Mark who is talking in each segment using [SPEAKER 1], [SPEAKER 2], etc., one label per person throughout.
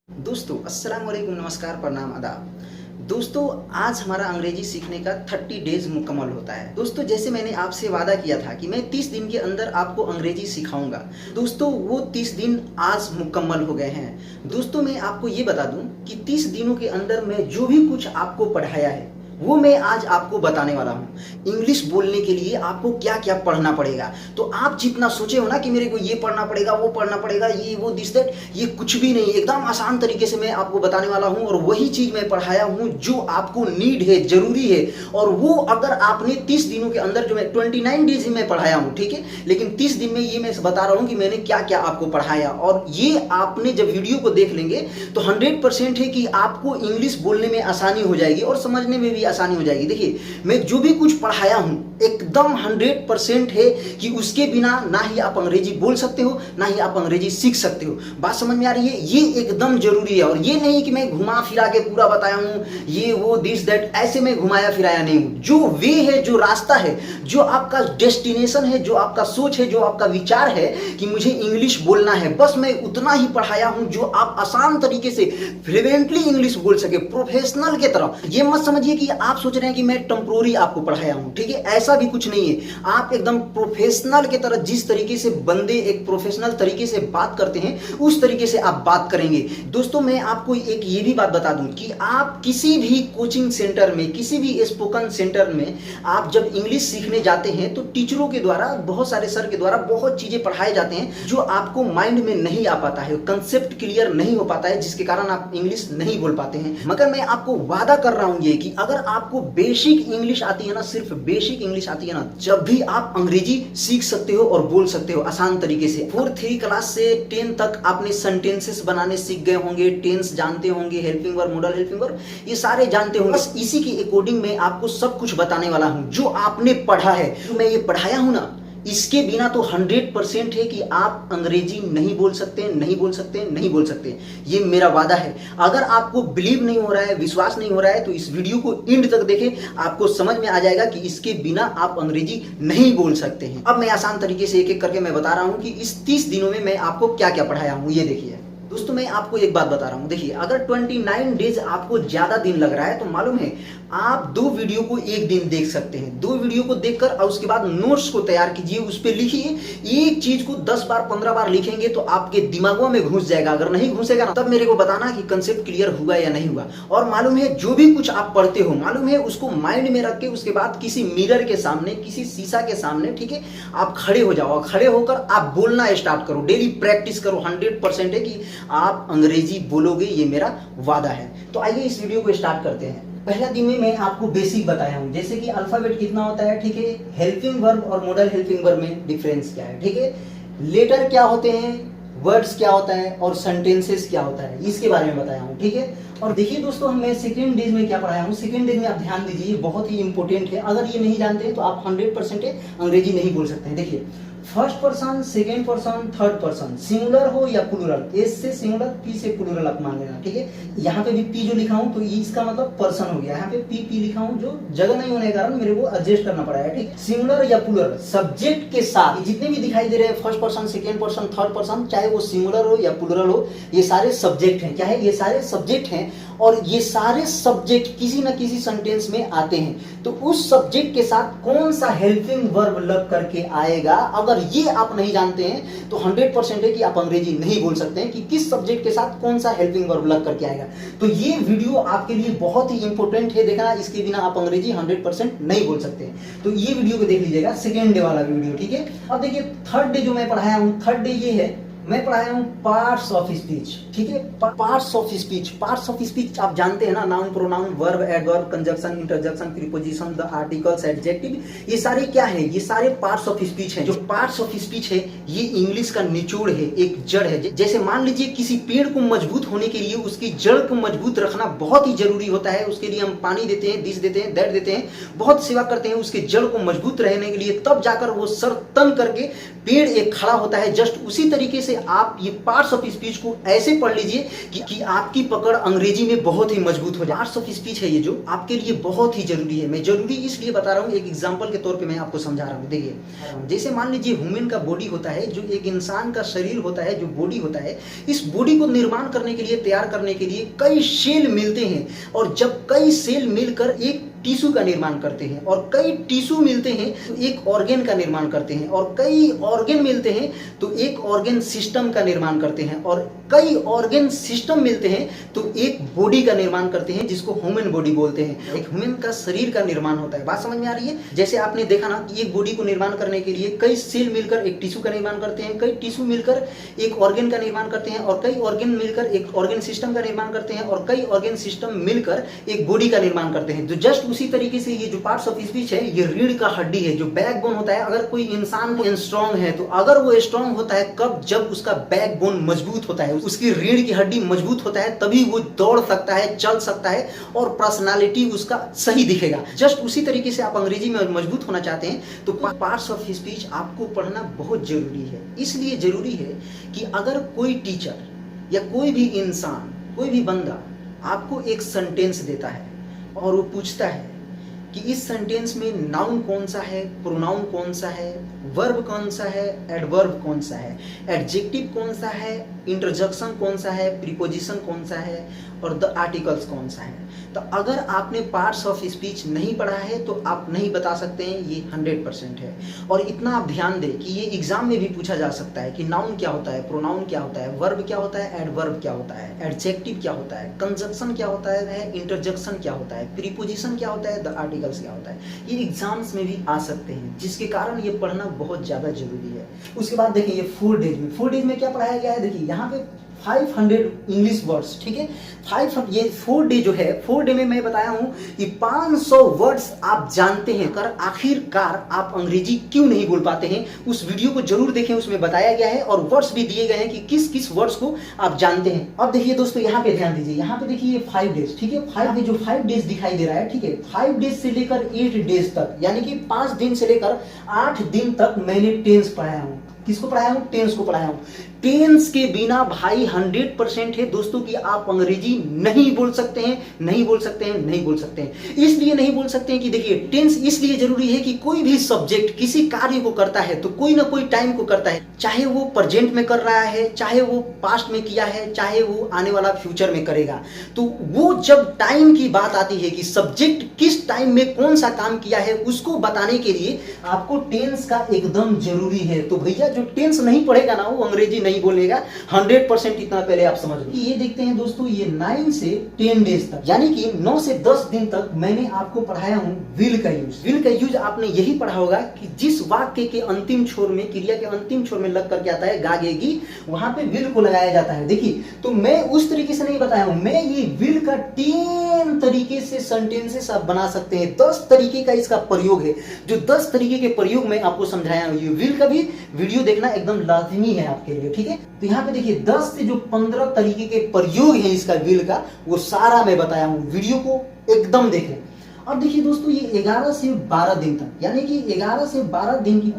[SPEAKER 1] दोस्तों अस्सलाम वालेकुम, नमस्कार, प्रणाम, आदाब। दोस्तों आज हमारा अंग्रेजी सीखने का 30 डेज मुकम्मल होता है। दोस्तों जैसे मैंने आपसे वादा किया था कि मैं 30 दिन के अंदर आपको अंग्रेजी सिखाऊंगा। दोस्तों वो 30 दिन आज मुकम्मल हो गए हैं। दोस्तों मैं आपको ये बता दूं कि 30 दिनों के अंदर मैं जो भी कुछ आपको पढ़ाया है वो मैं आज आपको बताने वाला हूँ। इंग्लिश बोलने के लिए आपको क्या क्या पढ़ना पड़ेगा। तो आप जितना सोचे हो ना कि मेरे को ये पढ़ना पड़ेगा, वो पढ़ना पड़ेगा, ये वो दिस दैट, ये कुछ भी नहीं। एकदम आसान तरीके से मैं आपको बताने वाला हूँ और वही चीज मैं पढ़ाया हूँ जो आपको नीड है, जरूरी है। और वो अगर आपने 30 दिनों के अंदर, जो मैं 29 डेज ही मैं पढ़ाया हूँ, ठीक है, लेकिन 30 दिन में ये मैं बता रहा हूँ कि मैंने क्या क्या आपको पढ़ाया। और ये आपने जब वीडियो को देख लेंगे तो 100% है कि आपको इंग्लिश बोलने में आसानी हो जाएगी और समझने में भी आसानी हो जाएगी। देखिए मैं जो भी कुछ पढ़ाया हूं एकदम 100% है कि उसके बिना ना ही आप अंग्रेजी बोल सकते हो, ना ही आप अंग्रेजी सीख सकते हो। बात समझ में आ रही है? ये एकदम जरूरी है। और ये नहीं कि मैं घुमा फिरा के पूरा बताया हूं, ये वो दिस दैट, ऐसे मैं घुमाया फिराया नहीं हूं। जो वे है, जो रास्ता है, जो आपका डेस्टिनेशन है, जो आपका सोच है, जो आपका विचार है कि मुझे इंग्लिश बोलना है, बस मैं उतना ही पढ़ाया हूं जो आप आसान तरीके से फ्लुएंटली इंग्लिश बोल सके, प्रोफेशनल के तरह। ये मत समझिए कि आप सोच रहे हैं कि मैं टेम्पोररी आपको पढ़ाया हूं, ठीक है, ऐसा भी कुछ नहीं है। आप एकदम प्रोफेशनल के तरह, जिस तरीके से बंदे एक प्रोफेशनल तरीके से बात करते हैं उस तरीके से आप बात करेंगे। दोस्तों मैं आपको एक ये भी बात बता दूं कि आप किसी भी कोचिंग सेंटर में, किसी भी स्पोकन सेंटर में आप जब इंग्लिश सीखने जाते हैं तो टीचरों के द्वारा, बहुत सारे सर के द्वारा बहुत चीजें पढ़ाए जाते हैं जो आपको माइंड में नहीं आ पाता है, कंसेप्ट क्लियर नहीं हो पाता है, जिसके कारण आप इंग्लिश नहीं बोल पाते हैं। मगर मैं आपको वादा कर रहा हूं ये कि अगर आपको बेसिक इंग्लिश आती है ना, सिर्फ बेसिक इंग्लिश आती है ना, जब भी आप अंग्रेजी सीख सकते हो और बोल सकते हो आसान तरीके से। 4-3 क्लास से 10 तक आपने सेंटेंसेस बनाने सीख गए होंगे, टेंस जानते होंगे, helping verb, model helping verb, ये सारे जानते होंगे। बस इसी के अकॉर्डिंग मैं आपको सब कुछ बताने वाला हूं जो आपने पढ़ा है, जो मैं ये पढ़ाया हूं ना, इसके बिना तो 100% है कि आप अंग्रेजी नहीं बोल सकते, नहीं बोल सकते, नहीं बोल सकते। ये मेरा वादा है। अगर आपको बिलीव नहीं हो रहा है, विश्वास नहीं हो रहा है, तो इस वीडियो को एंड तक देखें, आपको समझ में आ जाएगा कि इसके बिना आप अंग्रेजी नहीं बोल सकते हैं। अब मैं आसान तरीके से एक एक करके मैं बता रहा हूं कि इस 30 दिनों में मैं आपको क्या क्या पढ़ाया हूं। ये देखिए दोस्तों, मैं आपको एक बात बता रहा हूं। देखिए अगर 29 डेज आपको ज्यादा दिन लग रहा है तो मालूम है आप 2 वीडियो को एक दिन देख सकते हैं। 2 वीडियो को देखकर और उसके बाद नोट्स को तैयार कीजिए, उस पर लिखिए। एक चीज को 10 बार 15 बार लिखेंगे तो आपके दिमागों में घुस जाएगा। अगर नहीं घुसेगा ना, तब मेरे को बताना कि कंसेप्ट क्लियर हुआ या नहीं हुआ। और मालूम है जो भी कुछ आप पढ़ते हो, मालूम है उसको माइंड में रख के उसके बाद किसी मिरर के सामने, किसी शीशा के सामने, ठीक है, आप खड़े हो जाओ। खड़े होकर आप बोलना स्टार्ट करो, डेली प्रैक्टिस करो। 100% है कि आप अंग्रेजी बोलोगे, ये मेरा वादा है। तो आइए इस वीडियो को स्टार्ट करते हैं। पहला दिन में मैं आपको बेसिक बताया हूं, जैसे कि अल्फाबेट कितना होता है, ठीक है, हेल्पिंग वर्ब और मॉडल हेल्पिंग वर्ब में डिफरेंस क्या है, ठीक है, लेटर क्या होते हैं, वर्ड्स क्या होता है और सेंटेंसेस क्या होता है, इसके बारे में बताया हूं, ठीक है। और देखिए दोस्तों, मैं सेकंड डेज में क्या पढ़ाया हूं। सेकंड डेज में आप ध्यान दीजिए, बहुत ही इंपॉर्टेंट है। अगर ये नहीं जानते हैं तो आप 100% अंग्रेजी नहीं बोल सकते हैं। देखिए first person, second person, third person, singular हो या प्लूरल, एस से सिंगुलर, पी से प्लूरल आप मान लेना, ठीक है। यहाँ पे भी पी जो लिखा हूँ तो इसका मतलब पर्सन हो गया। यहाँ पे पी लिखा हूँ, जो जगह नहीं होने के कारण मेरे को एडजस्ट करना पड़ा है, ठीक। सिंगुलर या प्लूरल सब्जेक्ट के साथ जितने भी दिखाई दे रहे हैं, first person, second person, third person, चाहे वो सिंगुलर हो या प्लूरल हो, ये सारे सब्जेक्ट हैं। क्या है? ये सारे सब्जेक्ट हैं और ये सारे सब्जेक्ट किसी न किसी सेंटेंस में आते हैं। तो उस सब्जेक्ट के साथ कौन सा हेल्पिंग वर्ब लग करके आएगा, अगर ये आप नहीं जानते हैं तो 100% है कि आप अंग्रेजी नहीं बोल सकते हैं कि किस सब्जेक्ट के साथ कौन सा हेल्पिंग वर्ब लग करके आएगा। तो ये वीडियो आपके लिए बहुत ही इंपॉर्टेंट है, देखना, इसके बिना आप अंग्रेजी 100% नहीं बोल सकते हैं। तो ये वीडियो को देख लीजिएगा, सेकेंड डे वाला वीडियो, ठीक है। अब देखिए थर्ड डे जो मैं पढ़ाया हूँ, थर्ड डे ये है, मैं पढ़ाया हूँ पार्ट्स ऑफ स्पीच, ठीक है। Parts of speech, parts of speech आप जानते हैं ना, noun, pronoun, verb, adverb, conjunction, interjection, preposition, the articles, adjective, ये सारे क्या है? ये सारे पार्ट्स ऑफ स्पीच हैं। जो पार्ट्स ऑफ स्पीच है ये इंग्लिश का निचोड़ है, एक जड़ है। जैसे मान लीजिए किसी पेड़ को मजबूत होने के लिए उसकी जड़ को मजबूत रखना बहुत ही जरूरी होता है। उसके लिए हम पानी देते हैं, दिस देते हैं, दैट देते हैं, बहुत सेवा करते हैं उसके जड़ को मजबूत रहने के लिए, तब जाकर वो सर तन करके पेड़ एक खड़ा होता है। जस्ट उसी तरीके से आप ये पार्ट्स ऑफ स्पीच को ऐसे पढ़ लीजिए कि आपकी पकड़ अंग्रेजी में बहुत ही मजबूत हो जाए। पार्ट्स ऑफ स्पीच है ये जो आपके लिए बहुत ही जरूरी है। मैं जरूरी इसलिए बता रहा हूँ, एक एग्जाम्पल के तौर पे मैं आपको समझा रहा हूँ। देखिए, जैसे मान लीजिए ह्यूमन का बॉडी होता है, जो एक इंसान का शरीर होता है, जो बॉडी होता है, इस बॉडी को निर्माण करने के लिए, तैयार करने के लिए कई सेल मिलते हैं, और जब कई सेल मिलकर एक टिश्यू का निर्माण करते हैं, और कई टिश्यू मिलते हैं तो एक ऑर्गन का निर्माण करते हैं, और कई ऑर्गन मिलते हैं तो एक ऑर्गन सिस्टम का निर्माण करते हैं, और कई ऑर्गन सिस्टम मिलते हैं तो एक बॉडी का निर्माण करते हैं, जिसको ह्यूमन बॉडी बोलते हैं। एक ह्यूमन का शरीर का निर्माण होता है। बात समझ में आ रही है? जैसे आपने देखा ना कि एक बॉडी को निर्माण करने के लिए कई सेल मिलकर एक टिश्यू का निर्माण करते हैं, कई टिश्यू मिलकर एक ऑर्गन का निर्माण करते हैं, और कई ऑर्गन मिलकर एक ऑर्गन सिस्टम का निर्माण करते हैं, और कई ऑर्गन सिस्टम मिलकर एक बॉडी का निर्माण करते हैं। तो जस्ट उसी तरीके से ये जो पार्ट्स ऑफ स्पीच है, ये रीढ़ का हड्डी है, जो बैकबोन होता है। अगर कोई इंसान को स्ट्रांग है, तो अगर वो स्ट्रांग होता है कब? जब उसका बैकबोन मजबूत होता है, उसकी रीढ़ की हड्डी मजबूत होता है, तभी वो दौड़ सकता है, चल सकता है, और पर्सनालिटी उसका सही दिखेगा। जस्ट उसी तरीके से आप अंग्रेजी में मजबूत होना चाहते हैं तो पार्ट्स ऑफ स्पीच आपको पढ़ना बहुत जरूरी है। इसलिए जरूरी है कि अगर कोई टीचर या कोई भी इंसान, कोई भी बंदा आपको एक सेंटेंस देता है और वो पूछता है कि इस सेंटेंस में नाउन कौन सा है, प्रोनाउन कौन सा है, वर्ब कौन सा है, एडवर्ब कौन सा है, एडजेक्टिव कौन सा है, इंटरजेक्शन कौन सा है, प्रीपोजिशन कौन सा है, और द आर्टिकल्स कौन सा है। तो अगर आपने पार्ट्स ऑफ स्पीच नहीं पढ़ा है तो आप नहीं बता सकते हैं, ये 100% है। और इतना आप ध्यान दें कि ये एग्जाम में भी पूछा जा सकता है कि नाउन क्या होता है, प्रोनाउन क्या होता है, वर्ब क्या होता है, एडवर्ब क्या होता है, एडजेक्टिव क्या होता है, कंजक्शन क्या होता है, इंटरजेक्शन क्या होता है, प्रीपोजिशन क्या होता है, द आर्टिकल्स क्या होता है। ये एग्जाम्स में भी आ सकते हैं, जिसके कारण ये पढ़ना बहुत ज्यादा जरूरी है। उसके बाद देखिए, ये 4 डेज में क्या पढ़ाया गया है। देखिए यहाँ पे 500 इंग्लिश वर्ड्स, ठीक है। 500, ये 4 डे जो है, 4 डे में मैं बताया हूं कि 500 वर्ड्स आप जानते हैं, कर आखिरकार आप अंग्रेजी क्यों नहीं बोल पाते हैं। उस वीडियो को जरूर देखें, उसमें बताया गया है और वर्ड्स भी दिए गए हैं कि किस किस वर्ड्स को आप जानते हैं। अब देखिए दोस्तों, यहाँ पे ध्यान दीजिए, यहाँ पे देखिए ये 5 डेज, ठीक है। 5 डेज दिखाई दे रहा है, ठीक है। 5 डेज से लेकर 8 डेज तक, यानी कि 5 दिन से लेकर 8 दिन तक मैंने टेंस पढ़ाया हूँ। किसको पढ़ाया हूँ? टेंस को पढ़ाया हूँ। टेंस के बिना भाई 100% है दोस्तों कि आप अंग्रेजी नहीं बोल सकते हैं, नहीं बोल सकते हैं, नहीं बोल सकते हैं। इसलिए नहीं बोल सकते हैं कि देखिए, टेंस इसलिए जरूरी है कि कोई भी सब्जेक्ट किसी कार्य को करता है तो कोई ना कोई टाइम को करता है, चाहे वो प्रेजेंट में कर रहा है, चाहे वो पास्ट में किया है, चाहे वो आने वाला फ्यूचर में करेगा। तो वो जब टाइम की बात आती है कि सब्जेक्ट किस टाइम में कौन सा काम किया है, उसको बताने के लिए आपको टेंस का एकदम जरूरी है। तो भैया जो टेंस नहीं पढ़ेगा ना, वो अंग्रेजी नहीं बोलेगा 100%। इतना पहले आप समझ लो। ये देखते हैं दोस्तों, ये 9 से 10 डेज तक, यानी कि 9 से 10 दिन तक मैंने आपको पढ़ाया हूं विल का यूज। विल का यूज आपने यही पढ़ा होगा कि जिस वाक्य के अंतिम छोर में, क्रिया के अंतिम छोर में लग करके आता है गागेगी, वहां पे विल को लगाया जाता है। देखिए, तो मैं उस तरीके से नहीं बताया हूं, मैं ये विल का 10 तरीके से सेंटेंसेस आप बना सकते हैं। 10 तरीके का इसका प्रयोग है, जो 10 तरीके के प्रयोग मैं आपको समझाया हूं। ये विल का भी वीडियो देखना एकदम लाजमी है आपके लिए, ठीक है। तो यहाँ पे देखिए 10 से जो 15 तरीके के प्रयोग हैं इसका विल का, वो सारा मैं बताया हूँ। वीडियो को एकदम देखें। अब देखिए दोस्तों, ये 11 से 12 दिन तक, यानी कि 11 से 12 दिन की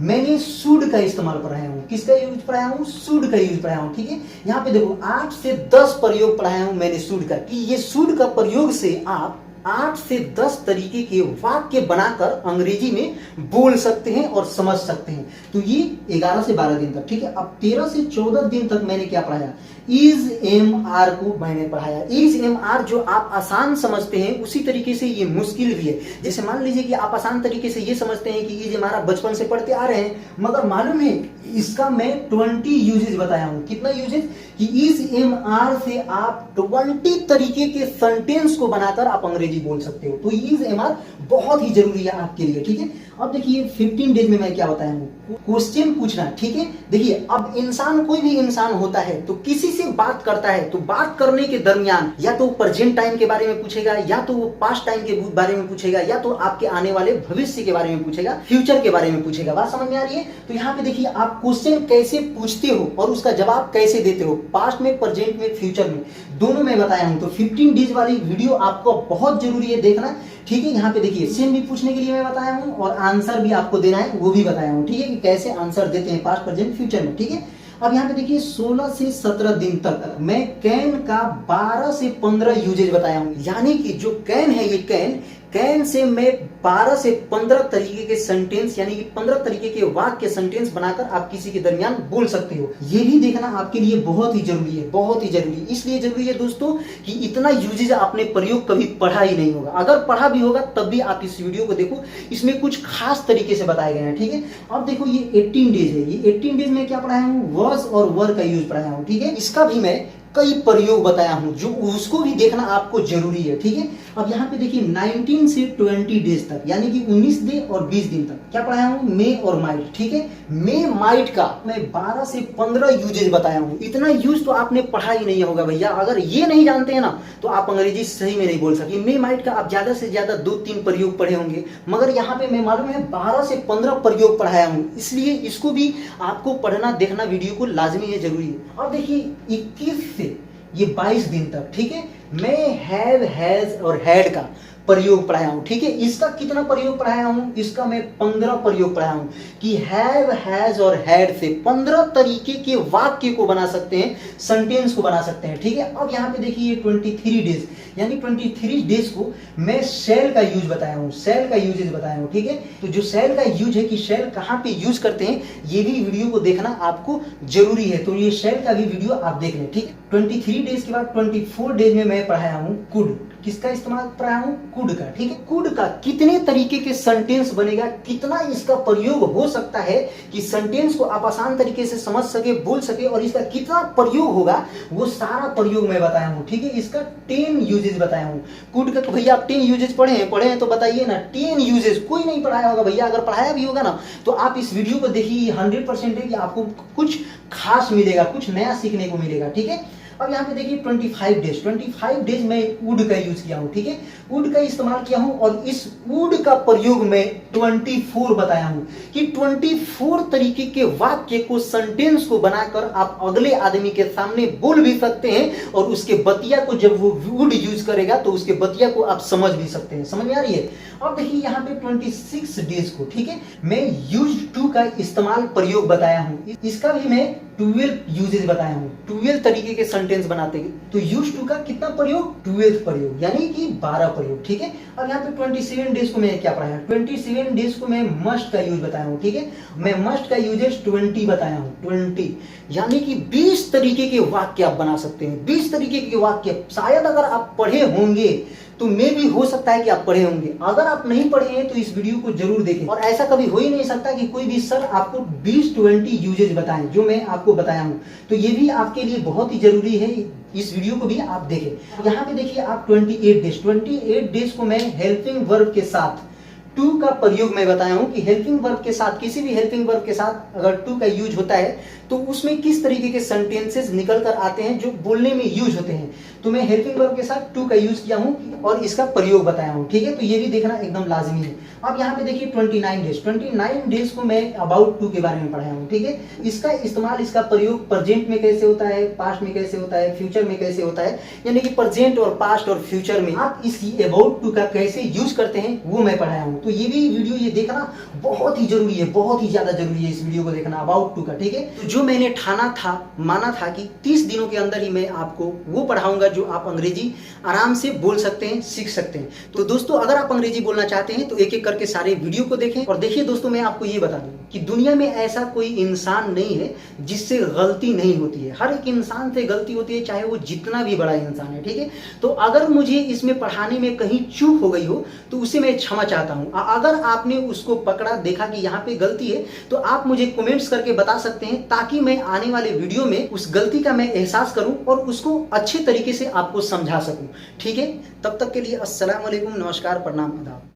[SPEAKER 1] मैंने शुड का इस्तेमाल पढ़ाया हूँ। किसका यूज पढ़ाया हूँ? शुड का यूज पढ़ाया हूँ, ठीक है। यहाँ पे देखो 8 से 10 प्रयोग पढ़ाया हूँ मैंने शुड का, कि ये शुड का प्रयोग से आप 8 से 10 तरीके के वाक्य बनाकर अंग्रेजी में बोल सकते हैं और समझ सकते हैं। तो ये 11 से 12 दिन तक, ठीक है। अब 13 से 14 दिन तक मैंने क्या पढ़ाया? इज एम आर को मैंने पढ़ाया। इज एम आर जो आप आसान समझते हैं, उसी तरीके से ये मुश्किल भी है। जैसे मान लीजिए कि आप आसान तरीके से ये समझते हैं कि इज एम आर आप बचपन से पढ़ते आ रहे हैं, मगर मालूम है इसका मैं 20 यूजेज बताया हूं। कितना यूजेज? कि इज एम आर से आप 20 तरीके के सेंटेंस को बनाकर आप अंग्रेजी बोल सकते हो। तो इज एम आर बहुत ही जरूरी है आपके लिए, ठीक है। अब देखिए 15 डेज में मैं क्या बताया हूँ? क्वेश्चन पूछना, ठीक है। देखिए, अब इंसान, कोई भी इंसान होता है तो किसी से बात करता है, तो बात करने के दरमियान या तो प्रेजेंट टाइम के बारे में पूछेगा, या तो वो पास्ट टाइम के बारे में पूछेगा, या तो आपके आने वाले भविष्य के बारे में पूछेगा, फ्यूचर के बारे में पूछेगा। बात समझ में आ रही है? तो यहाँ पे देखिए आप क्वेश्चन कैसे पूछते हो और उसका जवाब कैसे देते हो, पास्ट में, प्रेजेंट में, फ्यूचर में, दोनों में बताया हूँ। तो 15 डेज वाली वीडियो आपको बहुत जरूरी है देखना, ठीक है। यहाँ पे देखिए क्वेश्चन भी पूछने के लिए मैं बताया हूँ और आंसर भी आपको देना है, वो भी बताया हूँ, ठीक है, कि कैसे आंसर देते हैं पास्ट, प्रेजेंट, फ्यूचर में, ठीक है। अब यहाँ पे देखिए 16 से 17 दिन तक मैं कैन का 12 से 15 यूजेज बताया हूँ। यानी कि जो कैन है, ये कैन से मैं 12 से 15 तरीके के सेंटेंस यानी कि 15 तरीके के वाक्य सेंटेंस बनाकर आप किसी के दरमियान बोल सकते हो। ये भी देखना आपके लिए बहुत ही जरूरी है, बहुत ही जरूरी। इसलिए जरूरी है दोस्तों कि इतना यूजेज आपने प्रयोग कभी पढ़ा ही नहीं होगा। अगर पढ़ा भी होगा तब भी आप इस वीडियो को देखो, इसमें कुछ खास तरीके से बताए गए हैं। ठीक है, अब देखो ये 18 डेज है। ये 18 डेज में क्या पढ़ाया हूँ? वर्स और वर का यूज पढ़ाया हूँ। ठीक है, इसका भी मैं कई प्रयोग बताया हूं, जो उसको भी देखना आपको जरूरी है। ठीक है, अब यहाँ पे देखिए 19 से 20 डेज तक यानी कि 19 दिन और 20 दिन तक क्या पढ़ाया हूं? मे और माइट। ठीक है, मे माइट का मैं 12 से 15 यूजेज बताया हूं। इतना यूज तो आपने पढ़ा ही नहीं होगा भैया। अगर ये नहीं जानते हैं ना तो आप अंग्रेजी सही में नहीं बोल सकते। मे माइट का आप ज्यादा से ज्यादा 2-3 प्रयोग पढ़े होंगे, मगर यहाँ पे मैं मालूम है 12 से 15 प्रयोग पढ़ाया हूं। इसलिए इसको भी आपको पढ़ना देखना वीडियो को लाजमी है, जरूरी है। अब देखिए 21 से ये 22 दिन तक, ठीक है, मैं हैव, हैज और हैड का प्रयोग पढ़ाया हूं। ठीक है, इसका कितना प्रयोग पढ़ाया हूं? इसका मैं 15 प्रयोग पढ़ाया हूं कि हैव, हैज और हैड से 15 तरीके के वाक्य को बना सकते हैं, सेंटेंस को बना सकते हैं। ठीक है, अब यहाँ पे देखिए 23 डेज यानी 23 डेज को मैं शेल का यूज बताया हूं, शेल का यूजेज बताया हूं। ठीक है, तो जो शेल का यूज है कि शेल कहाँ पे यूज करते हैं, ये भी वीडियो को देखना आपको जरूरी है। तो ये शेल का भी वीडियो आप देख लें। ठीक है, 23 डेज के बाद 24 डेज में मैं पढ़ाया हूं कुड। किसका इस्तेमाल पढ़ाया हूं? कुड का। ठीक है, कुड का कितने तरीके के सेंटेंस बनेगा, कितना इसका प्रयोग हो सकता है कि सेंटेंस को आप आसान तरीके से समझ सके, बोल सके, और इसका कितना प्रयोग होगा वो सारा प्रयोग मैं बताया हूं। ठीक है, इसका 10 यूजेज बताया हूं कुड का। तो भैया आप 10 यूजेज पढ़े हैं तो बताइए ना। 10 यूजेज कोई नहीं पढ़ाया होगा भैया। अगर पढ़ाया भी होगा ना तो आप इस वीडियो को देखिए, 100% है कि आपको कुछ खास मिलेगा, कुछ नया सीखने को मिलेगा। ठीक है, अब यहाँ पे देखिए 25 डेज में वुड का यूज किया हूँ। ठीक है, वुड का इस्तेमाल किया हूँ और इस वुड का प्रयोग मैं 24 बताया हूँ कि 24 तरीके के वाक्य को, सेंटेंस को बनाकर आप अगले आदमी के सामने बोल भी सकते हैं, और उसके बतिया को जब वो वुड यूज करेगा तो उसके बतिया को आप समझ भी सकते हैं। समझ में आ रही है? अब देखिए यहाँ पे 26 डेज को, ठीक है, मैं यूज टू का इस्तेमाल प्रयोग बताया हूँ। इसका भी मैं 12 यूजेज बताया हूँ, 12 तरीके के सेंटेंस बनाते हैं। तो यूज टू का कितना प्रयोग? 12 प्रयोग यानी कि 12 प्रयोग। ठीक है, अब यहाँ पे 27 डेज को मैं क्या पढ़ाया? 27 डेज को मैं मस्ट का यूज बताया हूँ। ठीक है, मैं मस्ट का यूजेज 20 बताया हूँ। 20 यानी कि 20 तरीके के वाक्य आप बना सकते हैं। 20 तरीके के वाक्य शायद अगर आप पढ़े होंगे तो मे भी हो सकता है कि आप पढ़े होंगे। अगर आप नहीं पढ़े हैं तो इस वीडियो को जरूर देखें। और ऐसा कभी हो ही नहीं सकता कि कोई भी सर आपको 20-20 यूजेज बताएं जो मैं आपको बताया हूं। तो ये भी आपके लिए बहुत ही जरूरी है, इस वीडियो को भी आप देखें। यहाँ पे देखिए आप 28 डेज को मैं हेल्पिंग वर्ब के साथ टू का प्रयोग मैं बताया हूं कि हेल्पिंग वर्ब के साथ, किसी भी हेल्पिंग वर्ब के साथ अगर टू का यूज होता है तो उसमें किस तरीके के सेंटेंसेस निकल कर आते हैं जो बोलने में यूज होते हैं। तो मैं हेल्पिंग वर्ब के साथ टू का यूज किया हूं और इसका प्रयोग बताया हूं। ठीक है, तो ये भी देखना एकदम लाजमी है। अब यहाँ पे देखिए 29 डेज को मैं अबाउट टू के बारे में पढ़ाया हूँ। ठीक है, इसका इस्तेमाल, इसका प्रयोग प्रेजेंट में कैसे होता है, पास्ट में कैसे होता है, फ्यूचर में कैसे होता है, यानी कि प्रेजेंट और पास्ट और फ्यूचर में आप इसकी अबाउट टू का कैसे यूज करते हैं वो मैं पढ़ाया हूँ। तो ये भी वीडियो ये देखना बहुत ही जरूरी है, बहुत ही ज्यादा जरूरी है इस वीडियो को देखना अबाउट टू का। ठीक है, तो जो मैंने ठाना था, माना था कि 30 दिनों के अंदर ही मैं आपको वो पढ़ाऊंगा जो आप अंग्रेजी आराम से बोल सकते हैं, सीख सकते हैं। तो दोस्तों अगर आप अंग्रेजी बोलना चाहते हैं तो एक एक करके सारे वीडियो को देखें। और देखिए दोस्तों, मैं आपको ये बता दूं कि दुनिया में ऐसा कोई इंसान नहीं है जिससे गलती नहीं होती है। हर एक इंसान से गलती होती है, चाहे वो जितना भी बड़ा इंसान है। ठीक है, तो अगर मुझे इसमें पढ़ाने में कहीं चूक हो गई हो तो उसे मैं क्षमा चाहता हूं। अगर आपने उसको पकड़ा, देखा कि यहाँ पे गलती है, तो आप मुझे कमेंट्स करके बता सकते हैं ताकि मैं आने वाले वीडियो में उस गलती का मैं एहसास करूं और उसको अच्छे तरीके से आपको समझा सकूं। ठीक है, तब तक के लिए अस्सलाम वालेकुम, नमस्कार, प्रणाम, आदाब।